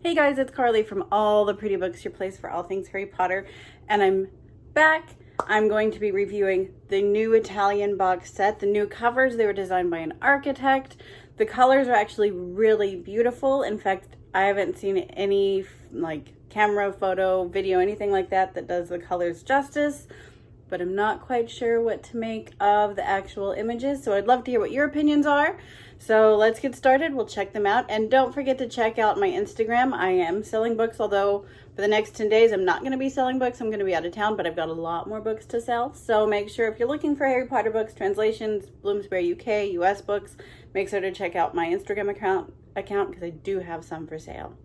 Hey guys, it's Carly from All the Pretty Books, your place for all things Harry Potter, and I'm back. I'm going to be reviewing the new Italian box set. The new covers, they were designed by an architect. The colors are actually really beautiful. In fact, I haven't seen any like camera, photo, video, anything like that that does the colors justice, but I'm not quite sure what to make of the actual images, so I'd love to hear what your opinions are. So let's get started. We'll check them out. And don't forget to check out my Instagram. I am selling books, although for the next 10 days, I'm not going to be selling books. I'm going to be out of town, but I've got a lot more books to sell. So make sure if you're looking for Harry Potter books, translations, Bloomsbury UK, US books, make sure to check out my Instagram account because I do have some for sale.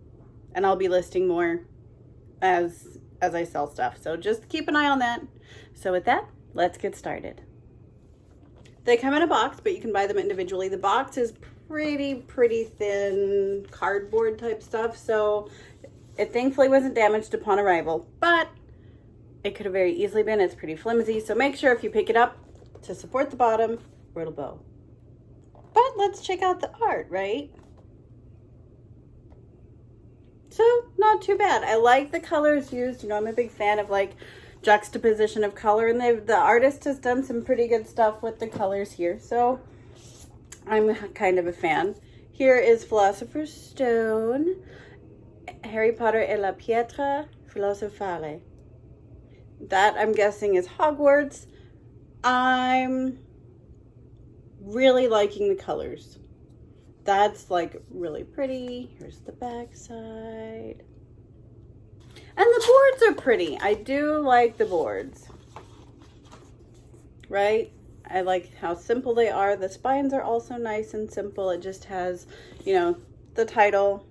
And I'll be listing more as I sell stuff. So just keep an eye on that. So with that, let's get started. They come in a box, but you can buy them individually. The box is pretty thin cardboard type stuff, so it thankfully wasn't damaged upon arrival, but it could have very easily been. It's pretty flimsy, so make sure if you pick it up to support the bottom or it'll bow. But let's check out the art, right? So not too bad. I like the colors used. You know, I'm a big fan of like juxtaposition of color, and the artist has done some pretty good stuff with the colors here, so I'm kind of a fan. Here is Philosopher's Stone, Harry Potter e la Pietra Philosophale. That I'm guessing is Hogwarts. I'm really liking the colors. That's like really pretty. Here's the back side. And the boards are pretty. I do like the boards, right? I like how simple they are. The spines are also nice and simple. It just has, you know, the title,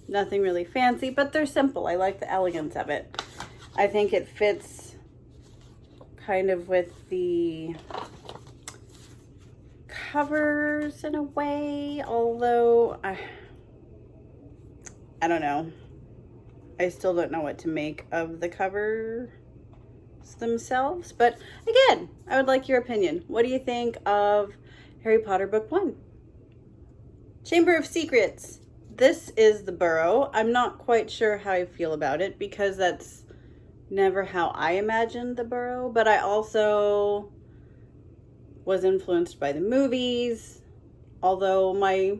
nothing really fancy, but they're simple. I like the elegance of it. I think it fits kind of with the covers in a way, although I don't know. I still don't know what to make of the covers themselves, but again, I would like your opinion. What do you think of Harry Potter Book 1? Chamber of Secrets. This is the Burrow. I'm not quite sure how I feel about it because that's never how I imagined the Burrow, but I also was influenced by the movies, although my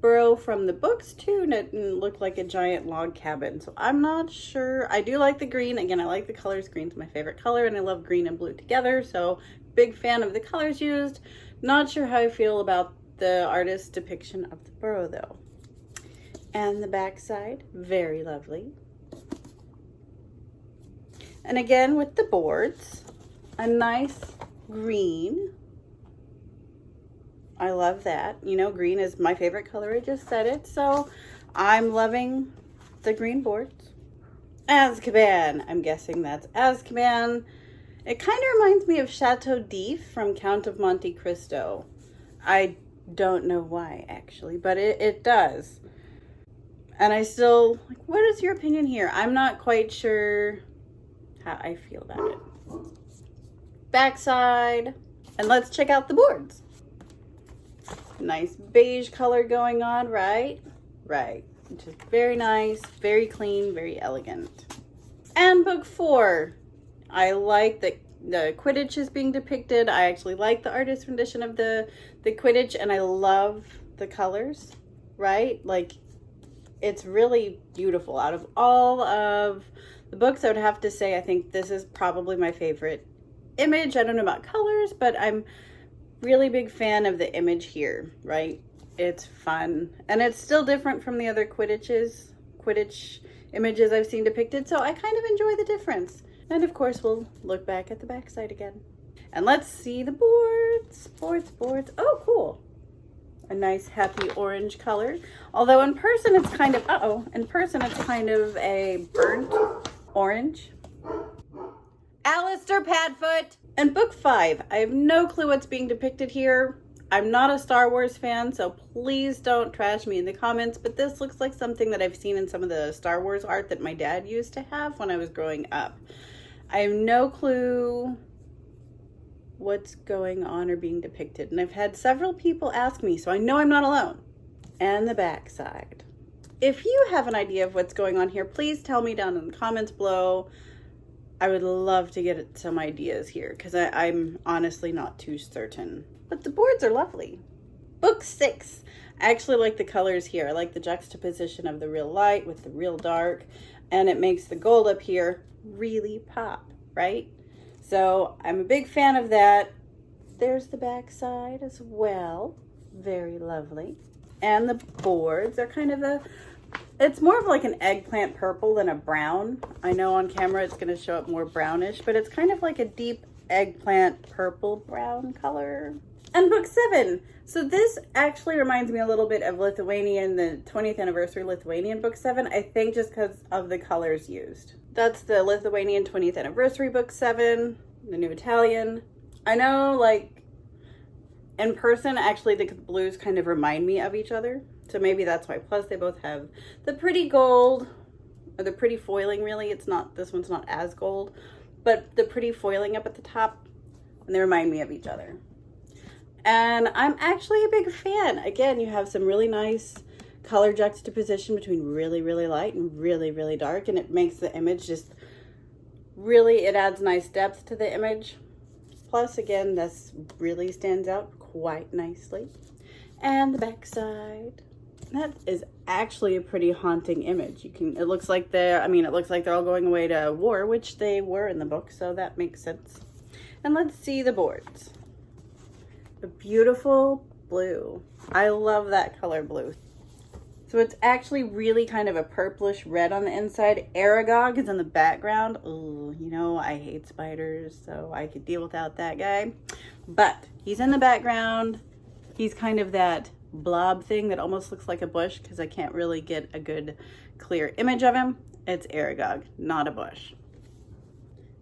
Burrow from the books too didn't look like a giant log cabin, so I'm not sure. I do like the green. Again, I like the colors. Green's my favorite color, and I love green and blue together, so big fan of the colors used. Not sure how I feel about the artist's depiction of the Burrow though. And the back side, very lovely. And again with the boards, a nice green. I love that. You know, green is my favorite color. I just said it. So I'm loving the green boards. Azkaban. I'm guessing that's Azkaban. It kind of reminds me of Chateau d'If from Count of Monte Cristo. I don't know why, actually, but it does. And I still, like, what is your opinion here? I'm not quite sure how I feel about it. Backside. And let's check out the boards. Nice beige color going on, right? Right. Just very nice, very clean, very elegant. And book 4. I like that the Quidditch is being depicted. I actually like the artist rendition of the Quidditch, and I love the colors, right? Like, it's really beautiful. Out of all of the books, I would have to say I think this is probably my favorite image. I don't know about colors, but I'm really big fan of the image here, right? It's fun, and it's still different from the other Quidditch images I've seen depicted, so I kind of enjoy the difference. And of course, we'll look back at the backside again. And let's see the boards. Boards. Oh, cool. A nice happy orange color. Although in person it's kind of, a burnt orange. Alistair Padfoot. And book 5, I have no clue what's being depicted here. I'm not a Star Wars fan, so please don't trash me in the comments, but this looks like something that I've seen in some of the Star Wars art that my dad used to have when I was growing up. I have no clue what's going on or being depicted, and I've had several people ask me, so I know I'm not alone. And the back side. if you have an idea of what's going on here, please tell me down in the comments below. I would love to get some ideas here because I'm honestly not too certain. But the boards are lovely. Book 6. I actually like the colors here. I like the juxtaposition of the real light with the real dark, and it makes the gold up here really pop, right? So I'm a big fan of that. There's the back side as well. Very lovely. And the boards are kind of it's more of like an eggplant purple than a brown. I know on camera it's going to show up more brownish, but it's kind of like a deep eggplant purple brown color. And book 7. So this actually reminds me a little bit of Lithuanian, the 20th anniversary Lithuanian book 7, I think just because of the colors used. That's the Lithuanian 20th anniversary book 7, the new Italian. I know, like, in person, actually the blues kind of remind me of each other. So maybe that's why. Plus they both have the pretty gold, or the pretty foiling really. It's not, this one's not as gold, but the pretty foiling up at the top, and they remind me of each other. And I'm actually a big fan. Again, you have some really nice color juxtaposition between really, really light and really, really dark. And it makes the image just really, it adds nice depth to the image. Plus, again, this really stands out quite nicely. And the back side. That is actually a pretty haunting image. It looks like they're all going away to war, which they were in the book. So that makes sense. And let's see the boards. A beautiful blue. I love that color blue. So it's actually really kind of a purplish red on the inside. Aragog is in the background. Ooh, you know, I hate spiders, so I could deal without that guy. But he's in the background. He's kind of that blob thing that almost looks like a bush because I can't really get a good clear image of him. It's Aragog, not a bush.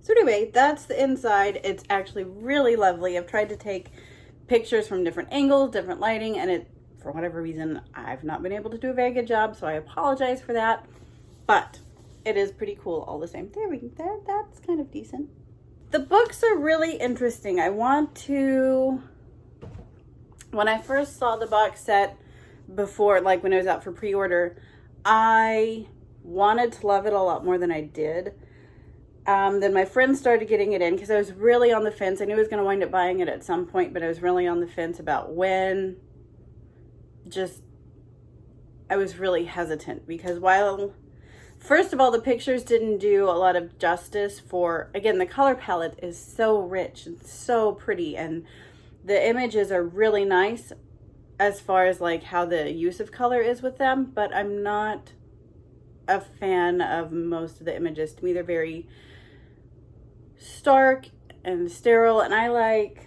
So anyway, that's the inside. It's actually really lovely. I've tried to take pictures from different angles, different lighting, and for whatever reason, I've not been able to do a very good job, so I apologize for that, but it is pretty cool all the same. That's kind of decent. The books are really interesting. When I first saw the box set before, like when it was out for pre-order, I wanted to love it a lot more than I did. Then my friend started getting it in because I was really on the fence. I knew I was going to wind up buying it at some point, but I was really on the fence about when. I was really hesitant because first of all, the pictures didn't do a lot of justice for, again, the color palette is so rich and so pretty, and the images are really nice as far as like how the use of color is with them, but I'm not a fan of most of the images. To me, they're very stark and sterile, and I like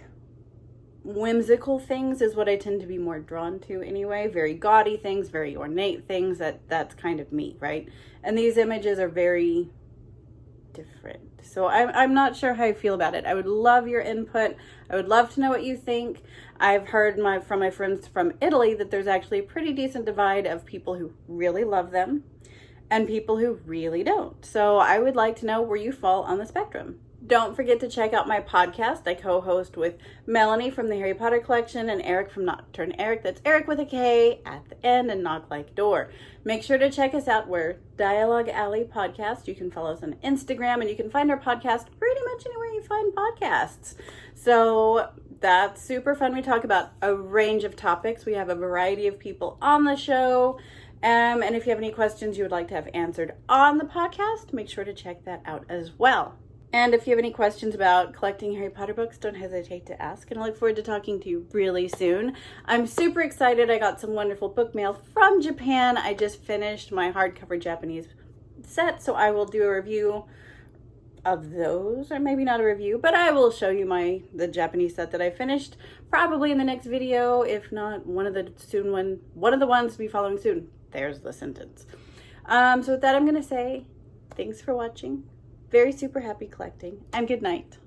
whimsical things is what I tend to be more drawn to anyway. Very gaudy things, very ornate things. That's kind of me, right? And these images are very different. So I'm not sure how I feel about it. I would love your input. I would love to know what you think. I've heard from my friends from Italy that there's actually a pretty decent divide of people who really love them and people who really don't. So I would like to know where you fall on the spectrum. Don't forget to check out my podcast. I co-host with Melanie from the Harry Potter Collection and Eric from Nocturne Eric. That's Eric with a K at the end and Knock Like Door. Make sure to check us out. We're Dialogue Alley Podcast. You can follow us on Instagram, and you can find our podcast pretty much anywhere you find podcasts. So that's super fun. We talk about a range of topics. We have a variety of people on the show. And if you have any questions you would like to have answered on the podcast, make sure to check that out as well. And if you have any questions about collecting Harry Potter books, don't hesitate to ask. And I look forward to talking to you really soon. I'm super excited. I got some wonderful book mail from Japan. I just finished my hardcover Japanese set, so I will do a review of those, or maybe not a review, but I will show you the Japanese set that I finished probably in the next video, if not one of the ones to be following soon. There's the sentence. So with that, I'm going to say thanks for watching. Very super happy collecting, and good night.